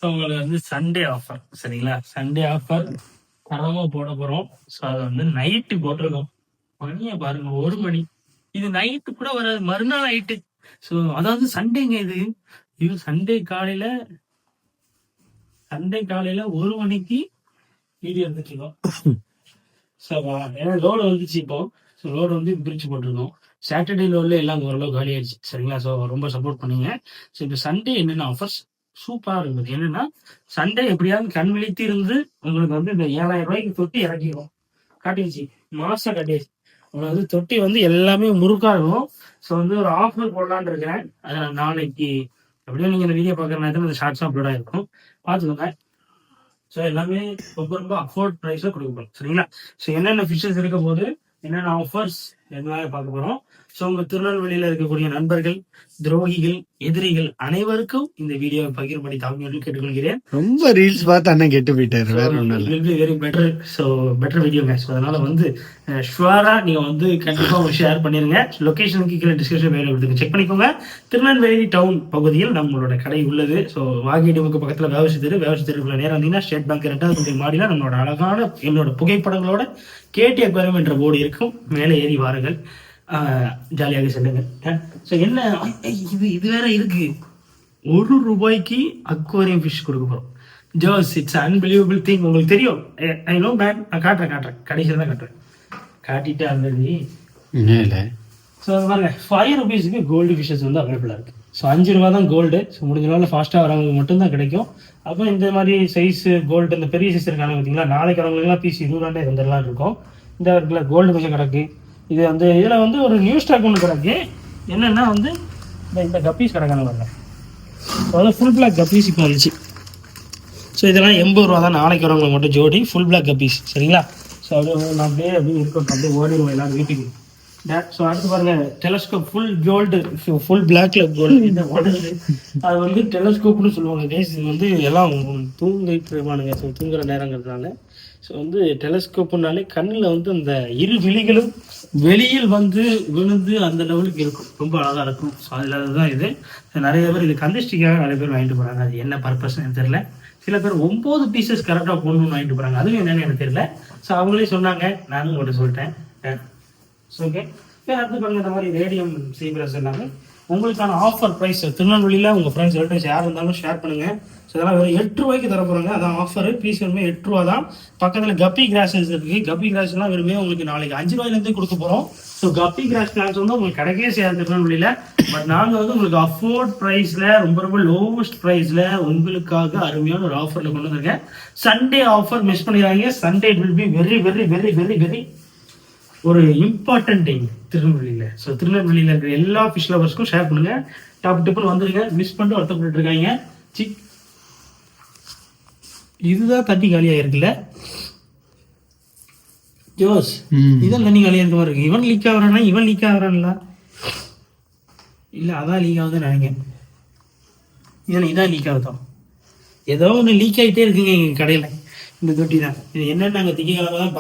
உங்களுக்கு வந்து Sunday offer சரிங்களா? சண்டே ஆஃபர் தரமா போட போறோம். ஸோ அதை வந்து நைட்டு போட்டிருக்கோம். மணியை பாருங்க 1 மணி. இது நைட்டு கூட வராது, மறுநாள் நைட்டு. ஸோ அதாவது சண்டேங்க இது. இது சண்டே காலையில 1 மணிக்கு வீடியோ எடுத்துருக்கோம். ஸோ ஏன்னா லோடு வந்துச்சு இப்போ. ஸோ லோடு வந்து பிரிச்சு போட்டிருக்கோம். சாட்டர்டே லோட்ல எல்லாம் ஓரளவு காலி ஆயிடுச்சு சரிங்களா? ஸோ ரொம்ப சப்போர்ட் பண்ணுங்க. ஸோ இப்போ சண்டே என்னென்ன ஆஃபர்ஸ் சூப்பரா இருக்குது என்னன்னா, சண்டே எப்படியாவது கண் விழித்து இருந்து உங்களுக்கு வந்து இந்த 7,000 ரூபாய்க்கு தொட்டி இறக்கிடும். காட்டிடுச்சு, மாசம் காட்டிடுச்சு. உங்களுக்கு வந்து தொட்டி வந்து எல்லாமே முறுக்கா இருக்கும். ஸோ வந்து ஒரு ஆஃபர் போடலான்னு இருக்கிறேன். நாளைக்கு எப்படியும் நீங்க இந்த வீடியோ பார்க்குற நேரத்தில் இந்த ஷார்ட்ஸ் அப்லோட் ஆயிருக்கும், பார்த்துக்கோங்க. ஸோ எல்லாமே ரொம்ப ரொம்ப அஃபோர்ட் ப்ரைஸில் கொடுக்கப்படும் சரிங்களா? ஸோ என்னென்ன ஃபிஷஸ் இருக்க போது, என்னென்ன ஆஃபர்ஸ் எல்லாமே பார்க்க போகிறோம். ஸோ உங்க திருநெல்வேலியில் இருக்கக்கூடிய நண்பர்கள், துரோகிகள், எதிரிகள் அனைவருக்கும் இந்த வீடியோவை பகிர்படி தாழ்மையோடு கேட்டுக்கொள்கிறேன். ரொம்ப ரீல்ஸ் பார்த்து அண்ணன் கேட்டு போயிட்டாரு. வேற ஒன்றும் very better. So better video makes. அதனால வந்து ஷுவரா நீங்க வந்து கண்டிப்பா ஒரு ஷேர் பண்ணிருங்க. லொகேஷனுக்கு கீழே டிஸ்கிரிப்ஷன் வேலை கொடுத்துங்க, செக் பண்ணிக்கோங்க. திருநெல்வேலி டவுன் பகுதியில் நம்மளோட கடை உள்ளது. ஸோ வாகிடிமுக்கு பக்கத்தில் வேவசி தெருவுக்குள்ள நேரம் வந்தீங்கன்னா ஸ்டேட் பேங்க் 2வது மாடியில் நம்மளோட அழகான என்னோட புகைப்படங்களோட கேடி அக்வாரியம் என்ற போர்டு இருக்கும். மேலே ஏறி வாருங்கள், ஜாலியாக செல்லுங்க. ஸோ என்ன இது வேற இருக்கு, ₹1 அக்வாரியம் ஃபிஷ் கொடுக்க போறோம். ஜோஸ், இட்ஸ் அன்பிலீவபிள் திங். உங்களுக்கு தெரியும், ஐ நோ மேன். நான் காட்டுறேன் கடைசியில் தான் காட்டுறேன். காட்டிட்டு ஆல்ரெடி. ஸோ அது பாருங்க, ₹5 கோல்டு ஃபிஷஸ் வந்து அவைலபிளாக இருக்கு. ஸோ ₹5 தான் கோல்டு. ஸோ முடிஞ்ச நாள் ஃபாஸ்ட்டாக வரவங்களுக்கு மட்டும்தான் கிடைக்கும். அப்போ இந்த மாதிரி சைஸ் கோல்டு, இந்த பெரிய சைஸ் இருக்காங்க பார்த்தீங்களா, நாளைக்கு வரவங்களுக்குலாம் பீஸ் ₹20 வந்துடலாம் இருக்கும். இந்த இடத்துல கோல்டு கொஞ்சம் கிடக்கு. இது வந்து இதில் வந்து ஒரு நியூ ஸ்டாக் ஒன்று கிடக்கு. என்னென்னா வந்து இந்த கப்பீஸ் கிடக்கான பாருங்க. ஸோ வந்து ஃபுல் பிளாக் கப்பீஸ் இப்போ வந்துச்சு. ஸோ இதெல்லாம் ₹80 தான் நாளைக்கு வரவங்களுக்கு மட்டும் ஜோடி, ஃபுல் பிளாக் கப்பீஸ் சரிங்களா? ஸோ அப்படியே நான் அப்படியே இருக்கட்டும், அப்படியே ஓடிடுவோம் எல்லாரும் வீட்டுக்கு. ஸோ அடுத்து பாருங்க, டெலஸ்கோப் ஃபுல் கோல்டு, ஃபுல் பிளாக்ல கோல்டு. இந்த உடனே அது வந்து டெலஸ்கோப்னு சொல்லுவாங்க கைஸ். இது வந்து எல்லாம் தூங்கிட்டு இருப்பானுங்க. ஸோ தூங்குற நேரங்கிறதுனால ஸோ வந்து டெலஸ்கோப்புனாலே கண்ணில் வந்து அந்த இரு விழிகளும் வெளியில் வந்து விழுந்து அந்த லெவலுக்கு இருக்கும், ரொம்ப அழகாக இருக்கும். ஸோ அதில் அதுதான் இது. நிறைய பேர் இது கந்திஷ்டிக்காக நிறைய பேர் வாங்கிட்டு போகிறாங்க. அது என்ன பர்பஸ்ன்னு எனக்கு தெரியல. சில பேர் 9 பீசஸ் கரெக்டாக போடணும்னு வாங்கிட்டு போகிறாங்க, அதுவும் என்னன்னு எனக்கு தெரியல. ஸோ அவங்களே சொன்னாங்க, நானும் உங்கள்கிட்ட சொல்லிட்டேன். ஸோ ஓகே, அடுத்து பாருங்க, இந்த மாதிரி ரேடியம் சீப்ரஸ் எல்லாமே உங்களுக்கான ஆஃபர் ப்ரைஸ். திருநெல்வேலியில் உங்கள் ஃப்ரெண்ட்ஸ் ரிலேட்டிவ்ஸ் யார் இருந்தாலும் ஷேர் பண்ணுங்கள். ஸோ இதெல்லாம் வெறும் ₹8 தர போகிறாங்க. அதான் ஆஃபர். பீஸ் வெறுமே ₹8 தான். பக்கத்தில் கப்பி கிராஸஸ் இருக்குது. கப்பி கிராஸ்லாம் வெறுமே உங்களுக்கு நாளைக்கு ₹5 கொடுக்க போகிறோம். ஸோ கப்பி கிராஸ் பிளான்ஸ் வந்து உங்களுக்கு கிடைக்கவே செய்யாது திருநெல்வேலியில். பட் நாங்கள் வந்து உங்களுக்கு அஃபோர்ட் ப்ரைஸில், ரொம்ப ரொம்ப லோவஸ்ட் ப்ரைஸில் உங்களுக்காக அருமையான ஒரு ஆஃபரில் கொண்டு வந்திருக்கேன். சண்டே ஆஃபர் மிஸ் பண்ணிடுறாங்க. Sunday will be very very very very very ஒரு இம்பார்ட்டன்ட் டே திருநெல்வேலியில். ஸோ திருநெல்வேலியில் இருக்கிற எல்லா ஃபிஷ் லவர்ஸ்க்கும் ஷேர் பண்ணுங்க. டாப் டிப்புன்னு வந்துருங்க. மிஸ் பண்ணிட்டு வருத்தப்பட்டு இருக்காங்க. இதுதான் தண்ணி காலியாக இருக்குல்ல ஜோஸ், இதான் தண்ணி காலியாக இருக்க மாதிரி இருக்கு. இவன் லீக் ஆகிறானா, இவன் லீக் ஆகிறான்ல, இல்லை அதான் லீக் ஆகுதுன்னு நினைக்கிறேன். இதான் லீக் ஆகுதான், ஏதோ ஒன்று லீக் ஆகிட்டே இருக்குங்க எங்கள் கடையில். இந்த தொட்டி தான் இது. என்னென்னு நாங்கள் திங்கக்கிழமை தான்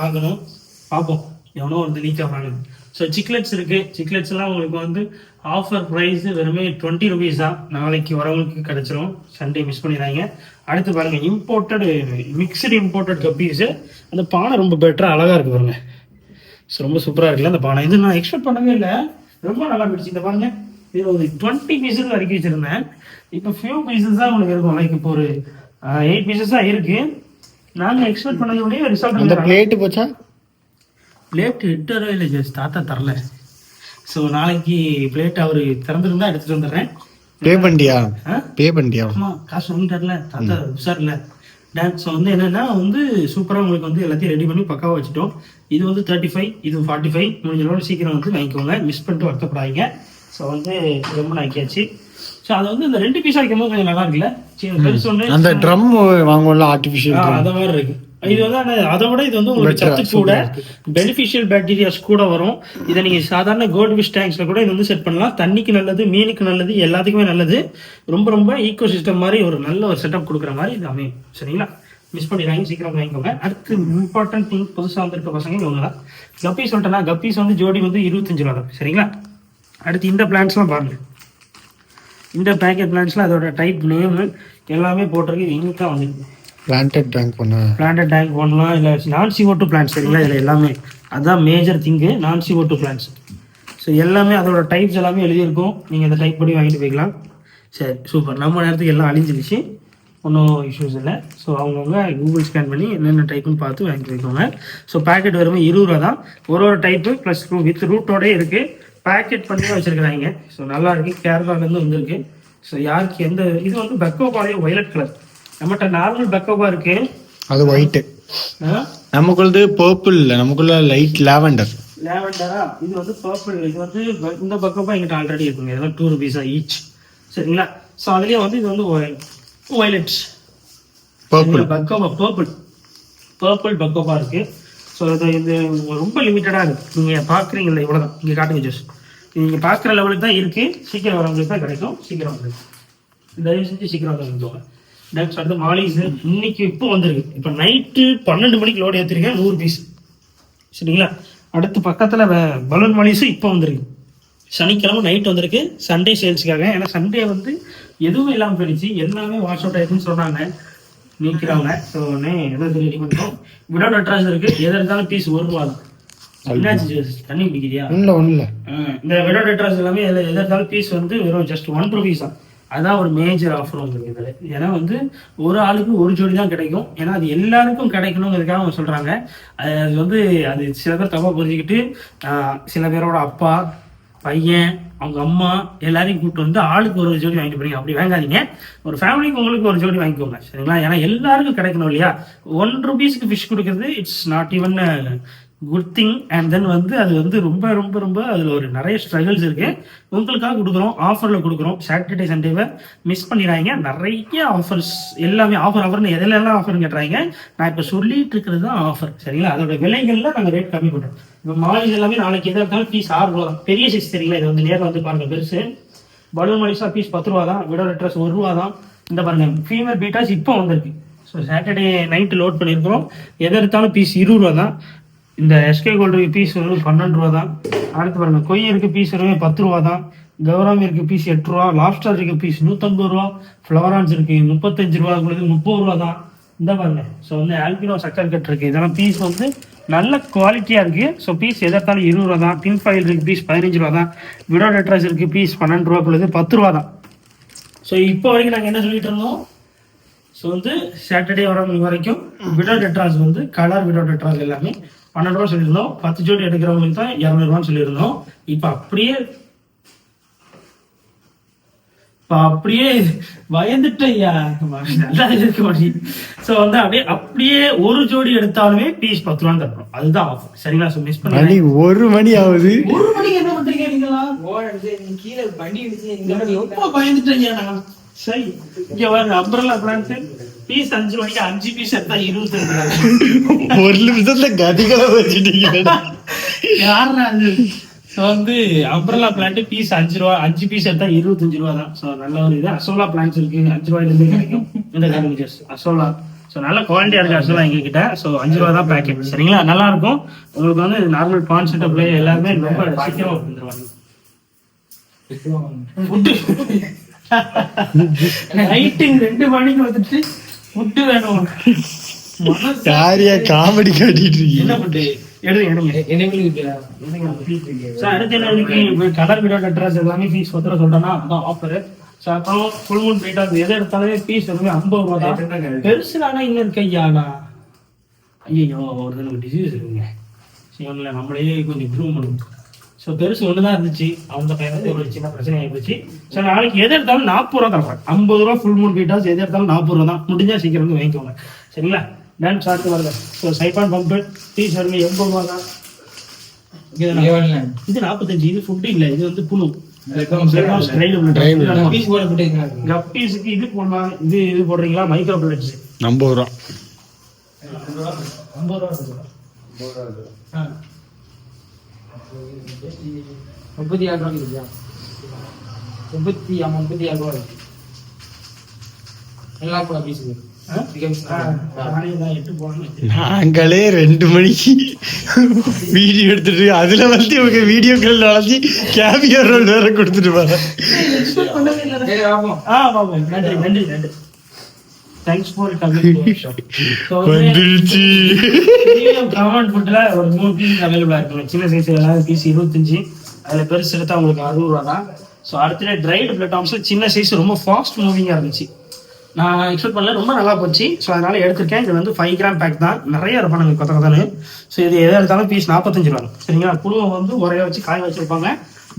பார்ப்போம் எவனோ வந்து லீக் ஆகிறாங்க. ஸோ சிக்லெட்ஸ் இருக்குது. சிக்லெட்ஸ்லாம் உங்களுக்கு வந்து ஆஃபர் ப்ரைஸ் வெறுமே ₹20 தான். நாளைக்கு வரவங்களுக்கு கிடச்சிரும். சண்டே மிஸ் பண்ணிடுறாங்க. அடுத்து பாருங்கள், மிக்சடு இம்போர்ட்டட் கப்பீஸு. அந்த பானை ரொம்ப பெட்டராக அழகாக இருக்குது பாருங்க. ஸோ ரொம்ப சூப்பராக இருக்குல்ல அந்த பானை. இது நான் எக்ஸ்பெக்ட் பண்ணவே இல்லை, ரொம்ப நல்லா போயிடுச்சு. இந்த பாருங்க, இது ஒரு 20 பீசஸ் வரைக்கும் வச்சுருந்தேன். இப்போ ஃபியூ பீசஸ் தான் உங்களுக்கு இருக்கும். லைக் இப்போ ஒரு 8 பீசஸ் தான் இருக்குது. நாங்கள் எக்ஸ்பெக்ட் பண்ணக்கூடிய ரிசல்ட். பிளேட்டு போச்சா? பிளேட் ₹8 இல்லை ஜஸ்ட், தாத்தா தரல. ஸோ நாளைக்கு பிளேட் அவர் திறந்துருந்தா எடுத்துகிட்டு வந்துடுறேன். பே பண்ணியா? ஆமாம், காசு வாங்கி தரல தாத்தா, சார் இல்லை ஸோ வந்து என்னென்னா வந்து சூப்பராக உங்களுக்கு வந்து எல்லாத்தையும் ரெடி பண்ணி பக்காவாக வச்சுட்டோம். இது வந்து 35, இது 45. முடிஞ்சளவு சீக்கிரம் வந்து வாங்கிக்கோங்க, மிஸ் பண்ணிட்டு வருத்தப்படாதீங்க. ஸோ வந்து ரொம்ப ஆக்கியாச்சு. ஸோ அதை வந்து இந்த 2 பீஸாக வைக்கும் போது கொஞ்சம் நல்லா இருக்குல்ல. பெருசு ஒன்று அந்த ட்ரம் வாங்குவோம்ல ஆர்டிஃபிஷியல், அந்த மாதிரி இருக்கு. இது வந்து அதை விட இது வந்து உங்களுக்கு சத்து கூட, பெனிஃபிஷியல் பாக்டீரியாஸ் கூட வரும். இதை நீங்கள் சாதாரண கோல்டு ஃபிஷ் டேங்க்ஸ்ல கூட இது வந்து செட் பண்ணலாம். தண்ணிக்கு நல்லது, மீனுக்கு நல்லது, எல்லாத்துக்குமே நல்லது. ரொம்ப ரொம்ப ஈகோ சிஸ்டம் மாதிரி ஒரு நல்ல ஒரு செட்டப் கொடுக்குற மாதிரி இது அமையும் சரிங்களா? மிஸ் பண்ணிடுறாங்க, சீக்கிரம் வாங்கிக்கோங்க. அடுத்து இம்பார்ட்டன்ட் திங், புதுசாக வந்திருக்க பசங்க இவங்க தான். கப்பீஸ் வந்துட்டேன்னா, கப்பீஸ் வந்து ஜோடி வந்து ₹25 சரிங்களா? அடுத்து இந்த பிளான்ஸ்லாம் பாருங்க. இந்த பேக்கெட் பிளான்ஸ்ல அதோட டைப் நேமு எல்லாமே போட்டிருக்கு. யூனிக்காக வந்துருக்கு. பிளான்டட் டேங்க் பண்ண பிளான்டட் டேங்க் பண்ணலாம், இல்லை நான் CO2 பிளான்ஸ் சரிங்களா. இதில் எல்லாமே அதுதான் மேஜர் திங்கு, நான் CO2 பிளான்ஸ். ஸோ எல்லாமே அதோட டைப்ஸ் எல்லாமே எழுதியிருக்கும். நீங்கள் இந்த டைப் படி வாங்கிட்டு போய்க்கலாம். சரி சூப்பர். நம்ம நேரத்துக்கு எல்லாம் அழிஞ்சிருச்சு, ஒன்றும் இஷ்யூஸ் இல்லை. ஸோ அவங்கவுங்க கூகுள் ஸ்கேன் பண்ணி என்னென்ன டைப்புன்னு பார்த்து வாங்கிட்டு போய்க்கோங்க. ஸோ பேக்கெட் வரும்போது 20 ரூபா தான். ஒரு டைப்பு ப்ளஸ் வித் ரூட்டோடய இருக்குது. பேக்கெட் பண்ணி தான் வச்சுருக்குறாங்க. ஸோ நல்லா இருக்குது. கேரளாலேருந்து வந்திருக்கு. ஸோ யாருக்கு எந்த இது வந்து பெக்கோபாலையும் ஒயலட் கலர். நம்மகிட்ட நார்மல் பெக்கோபா இருக்கு, அது ஒயிட்டு. நமக்குள்ளது பர்பிள் இல்லை, நமக்குள்ள லைட் லாவெண்டர். லாவெண்டரா? இது வந்து பர்பிள். இது வந்து இந்த பெக்கோபா எங்கிட்ட ஆல்ரெடி இருக்குங்க. இதெல்லாம் 2 rupees ஈச் சரிங்களா. ஸோ அதுலேயே வந்து இது வந்து ஒயலட் பர்பிள் பெக்கோபா, பர்பிள் பெக்கோபா இருக்கு. ஸோ இது ரொம்ப லிமிட்டடாக இருக்குது. நீங்கள் பார்க்குறீங்களா, இவ்வளோதான். இங்கே காட்டுங்க ஜூஸ். நீங்கள் பார்க்குற லெவலுக்கு தான் இருக்குது. சீக்கிரம் வரவங்களுக்கு தான் கிடைக்கும். சீக்கிரம் வந்துருக்கு. தயவு செஞ்சு சீக்கிரம் வந்துருக்கோங்க. நெக்ஸ்ட் அடுத்து மாலிஸ். இன்னைக்கு இப்போ வந்திருக்கு. இப்போ நைட்டு 12 மணிக்கு லோடு ஏற்றிருக்கேன், 100 பீஸ் சரிங்களா. அடுத்து பக்கத்தில் பலூன் மாலிஸும் இப்போ வந்திருக்கு. சனிக்கிழமை நைட் வந்திருக்கு, சண்டே சேல்ஸுக்காக. ஏன்னா சண்டே வந்து எதுவும் இல்லாமல் போயிடுச்சு, எல்லாமே வாஷ் அவுட் ஆயிடுச்சுன்னு சொன்னாங்க நீக்கிறாங்க. ஸோ உடனே எதாவது ரெடி பண்ணிட்டோம். விடோட் அட்ராஸ் இருக்குது. எது இருந்தாலும் பீஸ் 1 ரூபா தான். என்னாச்சு, தண்ணி குடிக்கிறியா? ஒன்றும் இந்த விடோட் அட்ராஸ் எல்லாமே எது இருந்தாலும் பீஸ் வந்து வெறும் ஜஸ்ட் 1 rupees தான். அதான் ஒரு மேஜர் ஆஃபர் வந்துருக்கு இதில். ஏன்னா வந்து ஒரு ஆளுக்கு ஒரு ஜோடி தான் கிடைக்கும். ஏன்னா அது எல்லாருக்கும் கிடைக்கணுங்கிறதுக்காக அவங்க சொல்கிறாங்க. அது வந்து அது சில பேர் தப்பாக புரிஞ்சுக்கிட்டு சில பேரோட அப்பா, பையன், அவங்க அம்மா எல்லாரையும் கூப்பிட்டு வந்து ஆளுக்கு ஒரு ஜோடி வாங்கிட்டு போறீங்க. அப்படி வாங்காதீங்க. ஒரு ஃபேமிலிக்கு உங்களுக்கு ஒரு ஜோடி வாங்கிக்கோங்க சரிங்களா. ஏன்னா எல்லாருக்கும் கிடைக்கணும் இல்லையா. 1 rupeesக்கு ஃபிஷ் கொடுக்குறது it's not even good thing. And then வந்து அது வந்து ரொம்ப ரொம்ப ரொம்ப அதில் ஒரு நிறைய ஸ்ட்ரகிள்ஸ் இருக்குது. உங்களுக்காக கொடுக்குறோம், ஆஃபரில் கொடுக்குறோம். சாட்டர்டே சண்டேவை மிஸ் பண்ணிடுறாங்க. நிறைய ஆஃபர்ஸ், எல்லாமே ஆஃபர்னு எதிலெல்லாம் ஆஃபர்னு கேட்டுறாங்க. நான் இப்போ சொல்லிட்டு இருக்கிறது தான் ஆஃபர் சரிங்களா. அதோட விலைகளில் நாங்கள் ரேட் கம்மி பண்ணுறோம். இப்போ மாலிஸ் எல்லாமே நாளைக்கு எதாக இருந்தாலும் பீஸ் 6 ரூபா தான். பெரிய சைஸ் தெரியல, இது வந்து நேரில் வந்து பாருங்க. பெருசு பலூன் மாலிஸா பீஸ் 10 ரூபா தான். விடோட் அட்ரஸ் 1 ரூபா தான். இந்த பாருங்க ஃபீமேல் பீட்டாஸ் இப்போ வந்திருக்கு. ஸோ சாட்டர்டே நைட்டு லோட் பண்ணியிருக்கிறோம். எதை எடுத்தாலும் பீஸ் 20 ரூபா தான். இந்த எஸ்கே கோல்டு பீஸ் வந்து 12 ரூபா தான். அடுத்து பாருங்க கொய்ய இருக்கு பீஸ் 10 ரூபா தான். கௌராமி இருக்கு பீஸ் 8 ரூபா. லாப்ஸ்டர் இருக்கு பீஸ் 150 ரூபா. ஃப்ளவரான்ஸ் இருக்கு 35 ரூபா, 30 ரூபா தான். இந்த பாருங்க. ஸோ வந்து ஆல்பினோ சக்கர் கட் இருக்கு. இதெல்லாம் பீஸ் வந்து நல்ல குவாலிட்டியா இருக்கு. ஸோ பீஸ் எதாத்தாலும் 20 ரூபா தான். டின் ஃபைல் இருக்கு பீஸ் 15 ரூபா தான். விடோட் அட்ரஸ் இருக்கு பீஸ் 12 ரூபாக்குள்ளது 10 ரூபா தான். ஸோ இப்போ வரைக்கும் நாங்கள் என்ன சொல்லிட்டு இருந்தோம், ஸோ வந்து சாட்டர்டே வரைக்கும் விடோட் அட்ராஸ் வந்து கலர் விடோட் அட்ராஸ் எல்லாமே 12 ரூபா சொல்லியிருந்தோம். 10 ஜோடி எடுக்கிறவங்களுக்கு தான் 200 ரூபான்னு சொல்லியிருந்தோம். இப்போ அப்படியே பயந்துட்டேயா, நல்லா இருக்க மாட்டேன். ஸோ வந்து அப்படியே ஒரு ஜோடி எடுத்தாலுமே பீஸ் 10 ரூபான்னு தரணும். அதுதான் ஆஃபர் சரிங்களா. ஸோ மிஸ் பண்ணி 1 மணி ஆகுது. 1 மணிக்கு என்ன பண்றீங்க நீங்களா? கீழே வண்டி ரொம்ப பயந்துட்டேயா நான். சரி இங்க பாருங்க அம்பரல்லா பிளான்ட் பீஸ் 5 மணிக்கு 5 பீஸ் எடுத்தா 25 1 நிமிஷத்துல கதிகளை வச்சுட்டீங்க. யாரா அது? ஸோ வந்து அம்பரல்லா பிளான்ட் பீஸ் 5 ரூபா, 5 பீஸ் எடுத்தா 25 ரூபா தான். ஸோ நல்ல ஒரு இது. அசோலா பிளான்ஸ் இருக்கு 5 ரூபாயிலிருந்து கிடைக்கும். இந்த கார்டன்ஜஸ் அசோலா. ஸோ நல்ல குவாலிட்டியா இருக்கு அசோலா எங்ககிட்ட. ஸோ 5 ரூபா தான் பேக்கெட் சரிங்களா. நல்லா இருக்கும். உங்களுக்கு வந்து நார்மல் பான் செட்டப் பிளே எல்லாருமே ரொம்ப சீக்கிரமா வந்துருவாங்க. நைட்டு 2 மணிக்கு வந்துட்டு ஃபுட்டு வேணும். யாரியா காமெடி காட்டிட்டு இருக்கீங்க? என்ன ஃபுட்டு கலர் விடோட் அட்ரஸ் எல்லாமே ஃபீஸ் 10 ரூபா சொல்றேன்னா அதான் ஆஃபர். ஸோ அப்புறம் ஃபுல் மூன் பீட்டாஸ் எதை எடுத்தாலுமே ஃபீஸ் வந்து 50 ரூபா தான். பெருசுலானா இன்னும் இருக்கையாண்ணா. ஐயோ ஒரு நமக்கு டிசீஸ் இருக்குங்க. சிவனில் நம்மளே கொஞ்சம் இம்ப்ரூவ் பண்ணுவோம். ஸோ பெருசு ஒன்று தான் இருந்துச்சு. அவங்க பையன் ஒரு சின்ன பிரச்சனை ஆகிடுச்சு. ஸோ நாளைக்கு எது எடுத்தாலும் 40 ரூபா தரேன். 50 ரூபா ஃபுல் மூன் பீட்டாஸ் எது எடுத்தாலும் 40 ரூபா தான். முடிஞ்சா சீக்கிரம் வந்து வாங்கிக்கோங்க சரிங்களா. டான்ஸ் சார்ட்டு வரல. ஸோ சைபான் பம்பு பீஸ் வருங்க 80 ரூபா தான். இது 45. இது ஃபுட்டு இல்லை, இது வந்து புழு கப்பீஸுக்கு இது போடலாம். இது போடுறீங்களா மைக்ரோ பிளட்ஸ் 50 ரூபா. 50 ரூபா 36 ரூபா. 36 ரூபா எல்லா கூட பீஸுக்கு நானே தான் 8 போகணும். நாங்களே 2 மணிக்கு வீடியோ எடுத்துட்டு அதுல வந்து இவங்க வீடியோக்கள் நடத்தி கேபியர் ரோல் வேற கொடுத்துட்டு போற. நன்றி நன்றி நன்றி. Thanks for coming. வந்துருச்சு. கவர்மெண்ட் ஃபுட்ல ஒரு 3 பீஸ் அவைலபிளா இருக்கு. சின்ன சைஸ் எல்லாம் பீஸ் 25, அதுல பெருசு எடுத்தா உங்களுக்கு 60 ரூபா தான். ஸோ அடுத்த ட்ரைடு பிளட் ஆம்ஸ்ல சின்ன சைஸ் ரொம்ப ஃபாஸ்ட் மூவிங்கா இருந்துச்சு. நான் எக்ஸ்பெக்ட் பண்ணல, ரொம்ப நல்லா போச்சு. ஸோ அதனால எடுத்திருக்கேன். இது வந்து 5 கிராம் பேக் தான், நிறைய இருப்பாங்க கொத்த கொத்தானு. ஸோ இது எதை எடுத்தாலும் பீஸ் 45 ரூபா. சரிங்களா? புழுவை வந்து உரைய வச்சு காய வச்சிருப்பாங்க.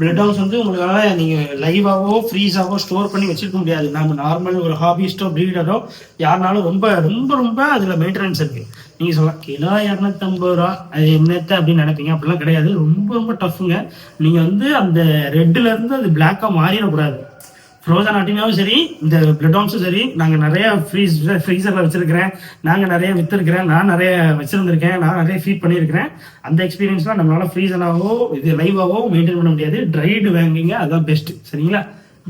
பிளட் ஹவுஸ் வந்து உங்களால நீங்க லைவாவோ ஃப்ரீஸாவோ ஸ்டோர் பண்ணி வச்சிருக்க முடியாது. நம்ம நார்மல் ஒரு ஹாபிஸ்டோ ப்ரீடரோ யாருனாலும் ரொம்ப ரொம்ப ரொம்ப அதுல மெயின்டெனன்ஸ் இருக்கு. நீங்க சொல்லலாம் கிலோ 250 ரூபா அது என்னத்த அப்படின்னு நினைப்பீங்க. அப்படிலாம் கிடையாது. ரொம்ப ரொம்ப டஃப்புங்க. நீங்க வந்து அந்த ரெட்ல இருந்து அது பிளாக்கா மாறிடக்கூடாது. ஃப்ரோசன் ஆட்டினாவும் சரி, இந்த பிளட் ஹவுன்ஸும் சரி, நாங்கள் நிறைய ஃப்ரீசரில் வச்சிருக்கிறேன். நாங்கள் நிறைய விற்றுருக்கிறேன். நான் நிறைய வச்சிருந்திருக்கேன். நான் நிறைய ஃபீட் பண்ணியிருக்கிறேன். அந்த எக்ஸ்பீரியன்ஸ்லாம் நம்மளால ஃப்ரீசனாவோ இது லைவாவோ மெயின்டைன் பண்ண முடியாது. ட்ரைடு வாங்கிங்க, அதுதான் பெஸ்ட். சரிங்களா?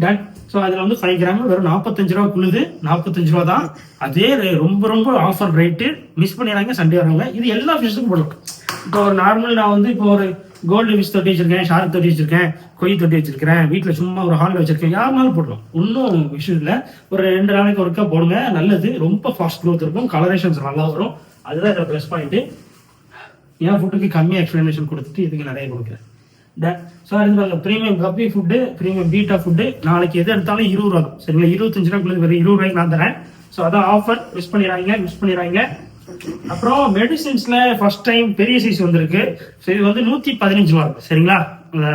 டன். ஸோ அதில் வந்து 5 கிராம் வெறும் 45 ரூபா குழுது. 45 ரூபா தான். அதே ரொம்ப ரொம்ப ஆஃபர் ரேட்டு. மிஸ் பண்ணிடுறாங்க சண்டே வரவங்க. இது எல்லா ஃபிஷ்ஷுக்கும் போடலாம். இப்போ ஒரு நார்மல் நான் வந்து இப்போ ஒரு கோல்டு ஃபிஷ் தொட்டி வச்சிருக்கேன், ஷார்க் தொட்டி வச்சிருக்கேன், கொய் தொட்டி வச்சிருக்கிறேன், வீட்டில் சும்மா ஒரு ஹாலில் வச்சிருக்கேன், யாருனாலும் போடலாம். ஒன்றும் இஷ்யூ இல்லை. ஒரு 2 நாளைக்கு ஒருக்கா போடுங்க, நல்லது. ரொம்ப ஃபாஸ்ட் க்ரோத் இருக்கும், கலரேஷன்ஸ் நல்லா வரும். அதுதான் இதில் ப்ளஸ் பாயிண்ட்டு. என் ஃபுட்டுக்கு கம்மியாக எக்ஸ்பிளனேஷன் கொடுத்துட்டு இதுக்கு நிறைய கொடுக்குறேன். ஸோ அது ப்ரீமியம் கப்பி ஃபுட்டு, ப்ரீமியம் பீட்டா ஃபுட்டு நாளைக்கு எது எடுத்தாலும் 20 ரூபா தான். சரிங்களா? 25 ரூபாய்க்குள்ள வெறும் 20 ரூபாய்க்கு நான் தரேன். ஸோ அதான் ஆஃபர். மிஸ் பண்ணிடுறாங்க. அப்புறம் மெடிசின்ஸ்ல ஃபர்ஸ்ட் டைம் பெரிய சைஸ் வந்திருக்கு. ஸோ இது வந்து 115 ரூபா. சரிங்களா?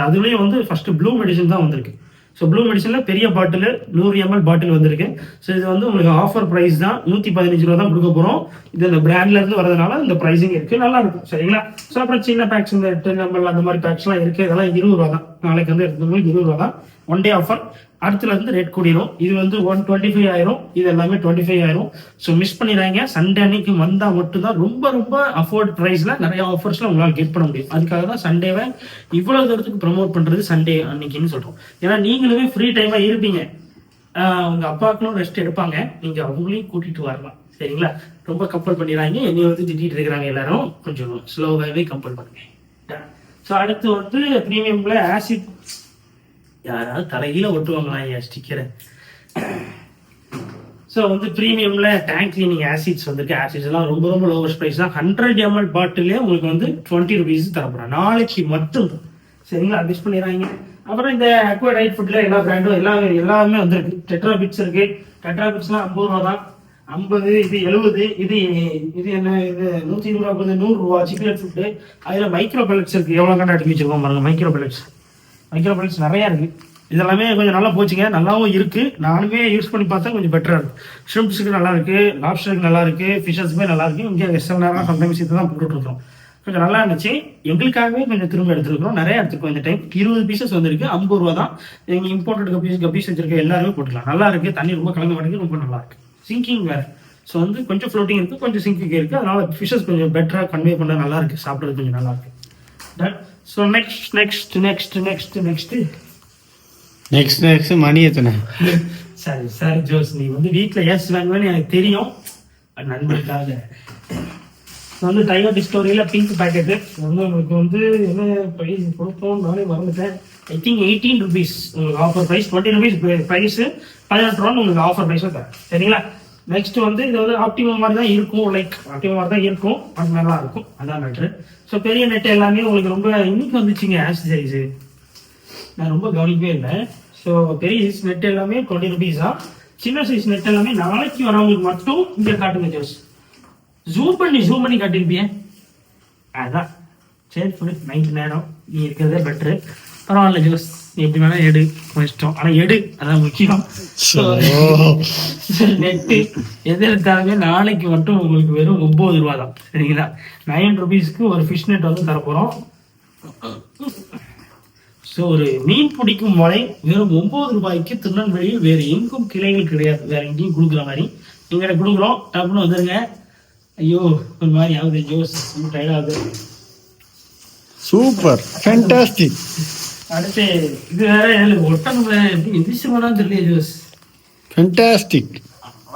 அதுலயும் வந்து ஃபர்ஸ்ட் ப்ளூ மெடிசன் தான் வந்திருக்கு. ஸோ ப்ளூ மெடிசன்ல பெரிய பாட்டில் 100 ml பாட்டில் வந்திருக்கு. ஸோ இது வந்து உங்களுக்கு ஆஃபர் ப்ரைஸ் தான். 115 ரூபா தான் கொடுக்க போறோம். இது இந்த பிராண்ட்ல இருந்து வரதுனால இந்த ப்ரைசிங் இருக்கு, நல்லா இருக்கும். சரிங்களா? ஸோ அப்புறம் சின்ன பேக்ஸ் இந்த 10 ml அந்த மாதிரி பேக்ஸ் எல்லாம் இருக்கு. இதெல்லாம் 20 ரூபா தான். நாளைக்கு வந்து எடுத்தவங்களுக்கு 20 ரூபா தான். 1 டே ஆஃபர். அடுத்துல இருந்து ரேட் கூடிரும். இது வந்து 125 ஆயிரும். இது எல்லாமே 25 ஆயிரும். ஸோ மிஸ் பண்ணிடுறாங்க. சண்டே அன்னைக்கு வந்தா மட்டும்தான் ரொம்ப ரொம்ப அஃபோர்ட் ப்ரைஸ்ல நிறைய ஆஃபர்ஸ்ல உங்களால் கெட் பண்ண முடியும். அதுக்காக தான் சண்டேவை இவ்வளவு தூரத்துக்கு ப்ரமோட் பண்றது சண்டே அன்னைக்குன்னு சொல்றோம். ஏன்னா நீங்களுமே ஃப்ரீ டைமா இருப்பீங்க. உங்க அப்பாக்களும் ரெஸ்ட் எடுப்பாங்க. நீங்க அவங்களையும் கூட்டிட்டு வரலாம். சரிங்களா? ரொம்ப கம்பல் பண்ணிடுறாங்க. என்னைய வந்து திட்டிட்டு இருக்கிறாங்க எல்லாரும். கொஞ்சம் ஸ்லோவாகவே கம்பல் பண்ணுங்க. ஸோ அடுத்து வந்து ப்ரீமியம்ல ஆசிட் யாராவது தலையில ஒட்டுவாங்களா ஐயா ஸ்டிக்கரை? ஸோ வந்து ப்ரீமியம்ல டேங்க் கிளீனிங் ஆசிட்ஸ் வந்துருக்கு. ஆசிட்ஸ் எல்லாம் ரொம்ப ரொம்ப லோவஸ்ட் ப்ரைஸ் தான். 100 ml பாட்டிலே உங்களுக்கு வந்து 20 rupees தரப்போறேன் நாளைக்கு மட்டும். சரிங்களா? மிஸ் பண்ணிடுறாங்க. அப்புறம் இந்த அக்வாடைட் ஃபுட்ல எல்லா பிராண்டும் எல்லாமே வந்திருக்கு. டெட்ரா பிட்ஸ் இருக்கு. டெட்ரா பிட்ஸ்லாம் 50 ரூபா தான். 50, இது 70, இது என்ன, இது 120 ரூபா, 100 ரூபா. சிக்லெட் ஃபுட்டு அதுல மைக்ரோ பெலட்ஸ் இருக்கு. எவ்வளவு கண்டா அடுக்கி வச்சிருக்கோம் பாருங்க. மைக்ரோ பெலட்ஸ் நிறைய இருக்கு. இதெல்லாமே கொஞ்சம் நல்லா போச்சுங்க. நல்லாவும் இருக்கு. நானுமே யூஸ் பண்ணி பார்த்தா கொஞ்சம் பெட்டரா இருக்கு. ஷ்ரிம்ப்ஸுக்கு நல்லா இருக்கு, லாப்ஸ்டருக்கு நல்லா இருக்கு, ஃபிஷஸ்க்குமே நல்லா இருக்கு. இங்கே வெஸ்டர்ன் நேரம் சம்டைம்ஸ் இதை தான் போட்டுட்டு இருக்கோம். கொஞ்சம் நல்லா இருந்துச்சு. எங்களுக்காகவே கொஞ்சம் திரும்ப எடுத்துருக்கோம். நிறைய எடுத்துருக்கோம் இந்த டைம். 20 பீசஸ் வந்திருக்கு. 50 ரூபா தான். நீங்க இம்போர்ட்டட் கப்பீஸ் வச்சிருக்க எல்லாருமே போட்டுக்கலாம். நல்லா இருக்கு. தண்ணி ரொம்ப கலங்க மாட்டேங்குது. ரொம்ப நல்லா இருக்கு. சிங்கிங் வேற. ஸோ வந்து கொஞ்சம் ஃப்ளோட்டிங் இருக்கு, கொஞ்சம் சிங்கிங் இருக்கு. அதனால ஃபிஷஸ் கொஞ்சம் பெட்டரா கன்வே பண்ண நல்லா இருக்கு. சாப்பிட்றது கொஞ்சம் நல்லா இருக்கு. ஸோ நெக்ஸ்ட் மணி எத்தனை? சரி ஜோஸ், நீ வந்து வீட்டில் ஏசி வாங்குவேன்னு எனக்கு தெரியும். நண்பருக்காக வந்து டைகர் டிஸ்கவரியில பிங்க் பேக்கெட்டு வந்து உங்களுக்கு வந்து என்ன ப்ரைஸ் கொடுத்தோம் நானே மறந்துட்டேன். ஐ திங்க் 18 rupees உங்களுக்கு ஆஃபர் ப்ரைஸ். 20 rupees price. 18 ரூபா உங்களுக்கு ஆஃபர் ப்ரைஸும் தரேன். சரிங்களா? நெக்ஸ்ட் வந்து இது வந்து ஆப்டிமம் மாதிரி தான் இருக்கும். ஆப்டிமம் மாதிரி தான் இருக்கும். அது நல்லா இருக்கும். அதான் மேட்ரு. ஸோ பெரிய நெட் எல்லாமே உங்களுக்கு ரொம்ப இன்னைக்கு வந்துச்சுங்க. ஆக்சசரிஸ் நான் ரொம்ப கவனிக்கவே இல்லை. ஸோ பெரிய சைஸ் நெட் எல்லாமே 20 rupees தான். சின்ன சைஸ் நெட் எல்லாமே நாளைக்கு வரவங்களுக்கு மட்டும் இங்கே காட்டுங்க ஜோஸ். ஜூம் பண்ணி காட்டிருப்பியேன். அதான் சரி சொல்லு. நைட் நேரம் நீ இருக்கிறதே பெட்ரு. பரவாயில்ல ஜோஸ், நீ எப்படி வேணா எடு, இஷ்டம். ஆனால் எடு, அதான் முக்கியம். நெட்டு எது எடுத்தாலுமே நாளைக்கு மட்டும் உங்களுக்கு வெறும் 9 ரூபா தான். சரிங்களா? 9 rupeesக்கு ஒரு ஃபிஷ் நெட் வந்து தரப்போகிறோம். ஸோ ஒரு மீன் பிடிக்கும் வலை வெறும் 9 ரூபாய்க்கு திருநெல்வேலியில் வேறு எங்கும் கிளைகள் கிடையாது. வேற எங்கேயும் கொடுக்குற மாதிரி எங்கிட்ட கொடுக்குறோம். டப்புன்னு வந்துருங்க. ஐயோ ஒரு மாதிரி ஆகுது ஜோஸ், ரொம்ப டயர்ட் ஆகுது. Super, fantastic. அடுத்து இது வேற ஒட்டணும் எப்படி எந்திரிச்சு போனாலும் தெரியல ஜோஸ். ஃபேண்டாஸ்டிக்.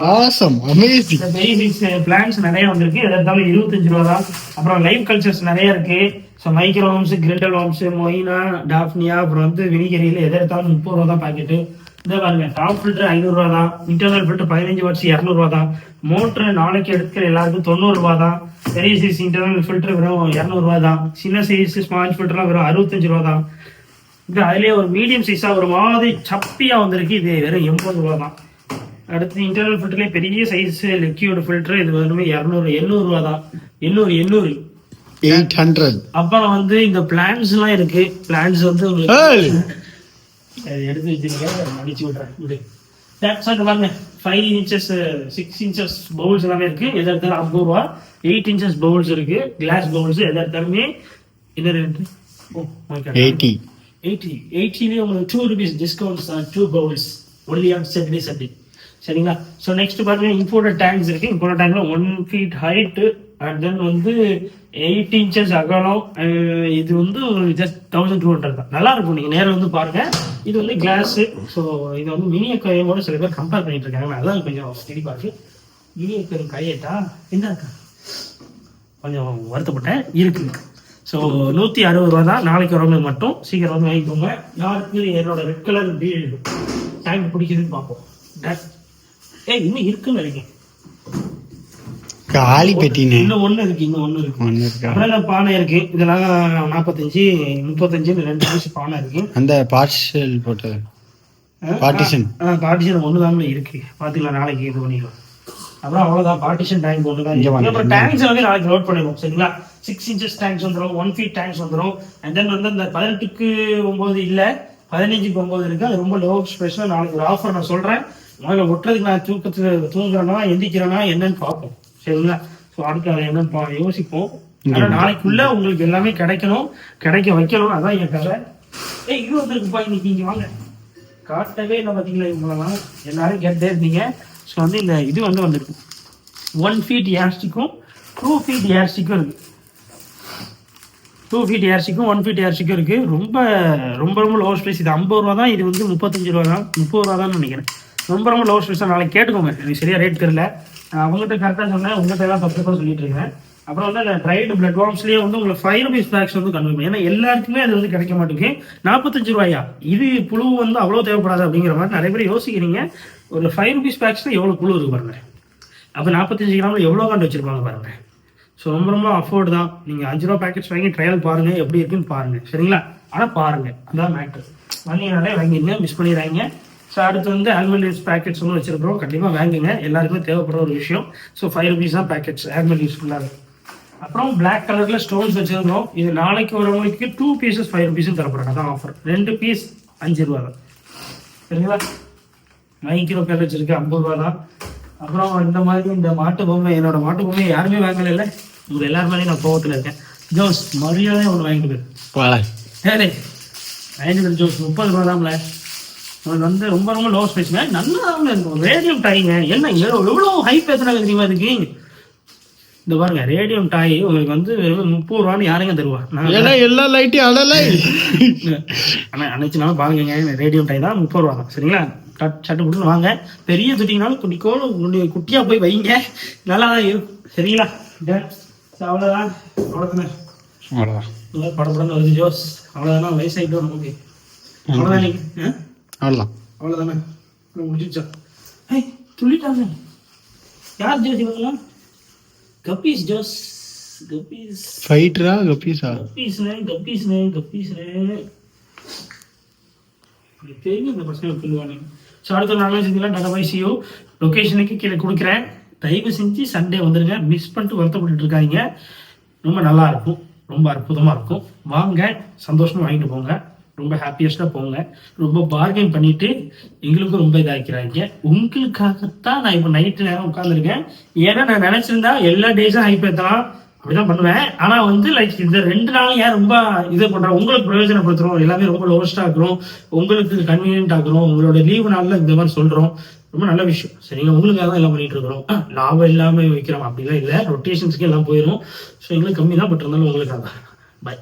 Awesome amazing. இந்த பேசிக்ஸ் பிளான்ஸ் நிறைய வந்திருக்கு. எதா இருந்தாலும் 25 ரூபா தான். அப்புறம் லைவ் கல்ச்சர்ஸ் நிறைய இருக்கு. ஸோ மைக்ரோஹோம்ஸ், கிரிண்டல் ஹோம்ஸ், மொயினா, டாஃப்னியா, அப்புறம் வந்து வினிகரியில் எதை எடுத்தாலும் 30 ரூபா தான் பாக்கெட்டு. இதை பாருங்க, டாப் ஃபில்டர் 500 ரூபா தான். இன்டர்னல் ஃபில்டர் 15 வாட்ஸ் 200 ரூபா தான். மோட்டர் நாளைக்கு எடுக்கிற எல்லாருக்கும் 90 ரூபா தான். பெரிய சைஸ் இன்டர்னல் ஃபில்டர் வெறும் 200 ரூபா தான். சின்ன சைஸ் ஸ்பாஞ்ச் ஃபில்டர்லாம் வெறும் 65 ரூபா தான். இது அதுலேயே ஒரு மீடியம் சைஸா ஒரு மாதிரி சப்பியா வந்திருக்கு. இது வெறும் 80 ரூபா தான். அடுத்து இன்டர்னல் ஃபில்டர்லேயே பெரிய சைஸ் லிக்யூட் ஃபில்டர் இது வெறும் 800 ரூபா தான். 800 800. அப்புறம் வந்து இந்த பிளான்ஸ் எல்லாம் இருக்கு. பிளான்ஸ் வந்து உங்களுக்கு எடுத்து வச்சிருக்கேன், அடிச்சு விடுறேன். பாருங்க 5 inches 6 inches பவுல்ஸ் எல்லாமே இருக்கு. எதை எடுத்தாலும் 50 ரூபா. 8 inches பவுல்ஸ் இருக்கு, கிளாஸ் பவுல்ஸ். எதை எடுத்தாலுமே என்ன ரேட்டு? 80 உங்களுக்கு 2 rupees discounts 2 bowls only on Saturday Sunday. சரிங்களா? ஸோ நெக்ஸ்ட் பாருங்க, இம்போர்ட்டட் டேங்க்ஸ் இருக்கு. இம்போர்ட்டட் டேங்க்ல 1 feet ஹைட் அண்ட் தென் வந்து 8 inches அகலம். இது வந்து ஜஸ்ட் 1200 தான். நல்லா இருக்கும், நீங்க நேரில் வந்து பாருங்க. இது வந்து கிளாஸ். ஸோ இது வந்து மினி அக்வேரியோட சில பேர் கம்பேர் பண்ணிட்டு இருக்காங்க. அதான் கொஞ்சம் தெளிவா இருக்கு. மினி அக்வேரியம் கையேட்டா என்ன இருக்கா கொஞ்சம் வருத்தப்பட்டேன். இருக்கு. ஸோ 160 ரூபா தான். நாளைக்கு வரவங்க மட்டும் சீக்கிரம் வந்து வாங்கிக்கோங்க. யாருக்கு என்னோட ரெட் கலர் டேங்க் பிடிக்குதுன்னு பார்ப்போம். இன்னும் இருக்குன்னு நினைக்கிறேன். காலி பெட்டினே இன்னும் ஒண்ணு இருக்கு. அப்புறம் பானை இருக்கு. இதெல்லாம் 45 35 2 பீஸ் பானை இருக்கு. அந்த பார்சல் போட்டது பார்ட்டிஷன் ஒண்ணுதான் இருக்கு. பாத்தீங்களா? நாளைக்கு இது பண்ணிக்கலாம். அப்புறம் அவ்வளவுதான். பார்ட்டிஷன் டேங்க் ஒண்ணுதான். அப்புறம் டேங்க்ஸ் வந்து நாளைக்கு லோட் பண்ணிடுவோம். சரிங்களா? 6 inches டேங்க்ஸ் வந்துடும், 1 feet டேங்க்ஸ் வந்துடும். அண்ட் தென் வந்து அந்த 18க்கு 9 இல்ல 15க்கு 9 இருக்கு. அது ரொம்ப லோ ஸ்பெஷல். நாளைக்கு ஒரு ஆஃபர் நான் சொல்றேன். முதல்ல ஒட்டுறதுக்கு நான் தூக்கத்துல தூங்குறேன்னா எந்திக்கிறேன்னா என்னன்னு பார்ப்போம். சரிங்களா? ஸோ அடுத்து அதை என்னன்னு யோசிப்போம். ஆனா நாளைக்குள்ள உங்களுக்கு எல்லாமே கிடைக்கணும், கிடைக்க வைக்கணும். அதான் என் கதை. இது வந்துருக்குப்பா இன்னைக்கு. இங்க வாங்க, காட்டவே இல்லை பார்த்தீங்களா? இவங்களெல்லாம் எல்லாரும் கேட்டே இருந்தீங்க. ஸோ வந்து இந்த இது வந்து வந்திருக்கு. 1 feet ஏர்ஸ்டிக்கும் 2 feet ஏர்ஸ்டிக்கும் இருக்கு. 2 feet ஏர்ஸ்டிக்கும் 1 feet ஏர்ஸ்டிக்கும் இருக்கு. ரொம்ப ரொம்ப ரொம்ப லோ ஸ்பேஸ். இது 50 ரூபா தான். இது வந்து 35 ரூபா தான், 30 ரூபா தான் நினைக்கிறேன். ரொம்ப ரொம்ப லோ ஸ்பேஸ். நாளைக்கு கேட்டுக்கோங்க, எனக்கு சரியா ரேட் தெரியல. அவங்ககிட்ட கரெக்டாக சொன்னேன், உங்கள்கிட்ட எல்லாம் தப்பு சொல்லிட்டு இருக்கேன். அப்புறம் வந்து அந்த ட்ரைடு பிளட் வார்ம்ஸ்லேயே வந்து உங்களுக்கு 5 rupees பேக்ஸ் வந்து கன்வெர்ட். ஏன்னா எல்லாருக்குமே அது வந்து கிடைக்க மாட்டேங்குது. 45 ரூபாயா? இது புழு வந்து அவ்வளோ தேவைப்படாது அப்படிங்கிற மாதிரி நிறைய பேர் யோசிக்கிறீங்க. ஒரு 5 rupees பேக்ஸ்ல எவ்வளோ புழு இருக்கு பாருங்க. அப்போ 45 கிராமில் எவ்வளோ காண்டு வச்சிருப்பாங்க பாருங்க. ஸோ ரொம்ப ரொம்ப அஃபோர்டு தான். நீங்கள் 5 ரூபா பேக்கெட்ஸ் வாங்கி ட்ரையல் பாருங்க, எப்படி இருக்குன்னு பாருங்க. சரிங்களா? ஆனால் பாருங்க, அதான் மேட்ரு. வந்தீங்கனாலே வாங்கிடுங்க, மிஸ் பண்ணிடுறாங்க. ஸோ அடுத்து வந்து ஆல்மண்ட் பேக்கெட்ஸ் ஒன்று வச்சிருக்கிறோம். கண்டிப்பாக வாங்குங்க, எல்லாருக்குமே தேவைப்படுற ஒரு விஷயம். ஸோ 5 rupees தான் பேக்கெட்ஸ் ஆல்மண்ட் யூஸ்ஃபுல்லாக. அப்புறம் பிளாக் கலரில் ஸ்டோன்ஸ் வச்சிருக்கிறோம். இது நாளைக்கு வரவங்களுக்கு 2 pieces 5 rupees தரப்படுறாங்க. அதான் ஆஃபர். 2 piece 5 ரூபா தான். சரிங்களா? மைக்ரோ பேர் வச்சிருக்கு 50 ரூபா தான். அப்புறம் இந்த மாதிரி இந்த மாட்டு பொம்மை, என்னோட மாட்டு பொம்மை யாருமே வாங்கல. இல்லை, உங்க எல்லாரும் மேலேயும் நான் கோவத்தில் இருக்கேன். ஜோஸ் மரியாதை ஒன்று வாங்கிட்டு போயிரு. ஜோஸ் 30 ரூபா தான்ல. உங்களுக்கு வந்து ரொம்ப ரொம்ப லோ ஸ்பேஸ்ங்க. நல்லா இருக்கும். ரேடியம் டாய்ங்க. என்ன எவ்வளோ ஹைப் ஏற்றுறாங்க தெரியுமா இதுக்கு? இந்த பாருங்க, ரேடியம் டாய் உங்களுக்கு வந்து 30 ரூபான்னு யாருங்க தருவா? எல்லா லைட்டையும் அடலை அனைச்சுனாலும் பாருங்க, ரேடியம் டாய் தான் 30 ரூபா தான். சரிங்களா? சட்டு போட்டு வாங்க. பெரிய துட்டிங்கனாலும் குட்டியா போய் வைங்க, நல்லா தான் இருக்கும். சரிங்களா? அவ்வளோதான். படப்படம் வருது ஜோஸ். அவ்வளோதானா? வயசாயிட்டோம் நமக்கு. அவ்வளோதானே? அவ்வளோதானே? முடிச்சிச்சா? துள்ளிட்டாங்க. யார் ஜோஸ் இவங்கலாம்? கப்பீஸ் ஜோஸ். கப்பீஸ் ஃபைட்டரா? கப்பீஸா? கப்பீஸ்னே. தெரியும் இந்த பசங்க சொல்லுவாங்க. ஸோ அடுத்த நாள் செஞ்சீங்கன்னா டாடா பை சியூ. லொக்கேஷனுக்கு கீழே கொடுக்குறேன். தயவு செஞ்சு சண்டே வந்துடுங்க. மிஸ் பண்ணிட்டு வருத்தப்பட்டு இருக்காதீங்க. ரொம்ப நல்லா இருக்கும், ரொம்ப அற்புதமாக இருக்கும். வாங்க, சந்தோஷமாக வாங்கிட்டு போங்க, ரொம்ப ஹாப்பியஸ்டாக போங்க. ரொம்ப பார்கெயின் பண்ணிட்டு எங்களுக்கும் ரொம்ப இதாக்கிறாங்க. உங்களுக்காகத்தான் நான் இப்போ நைட்டு நேரம் உட்காந்துருக்கேன். ஏன்னா நான் நினச்சிருந்தா எல்லா டேஸும் ஹைப் ஏற்றலாம், அப்படிதான் பண்ணுவேன். ஆனா வந்து லைக் இந்த 2 நாள் ஏன் ரொம்ப இதை பண்றோம், உங்களுக்கு பிரயோஜனப்படுத்துறோம், எல்லாமே ரொம்ப லோவஸ்டா ஆக்குறோம், உங்களுக்கு கன்வீனியன்ட் ஆக்குறோம், உங்களோட லீவு நாள்ல இந்த மாதிரி சொல்றோம். ரொம்ப நல்ல விஷயம். சரிங்களா? உங்களுக்காக தான் எல்லாம் பண்ணிட்டு இருக்கிறோம். லாபம் இல்லாம வைக்கிறோம் அப்படிலாம் இல்லை. ரொட்டேஷன்ஸ்க்கு எல்லாம் போயிடும். ஸோ எங்களுக்கு கம்மி தான், பட் இருந்தாலும் உங்களுக்காக. பாய்.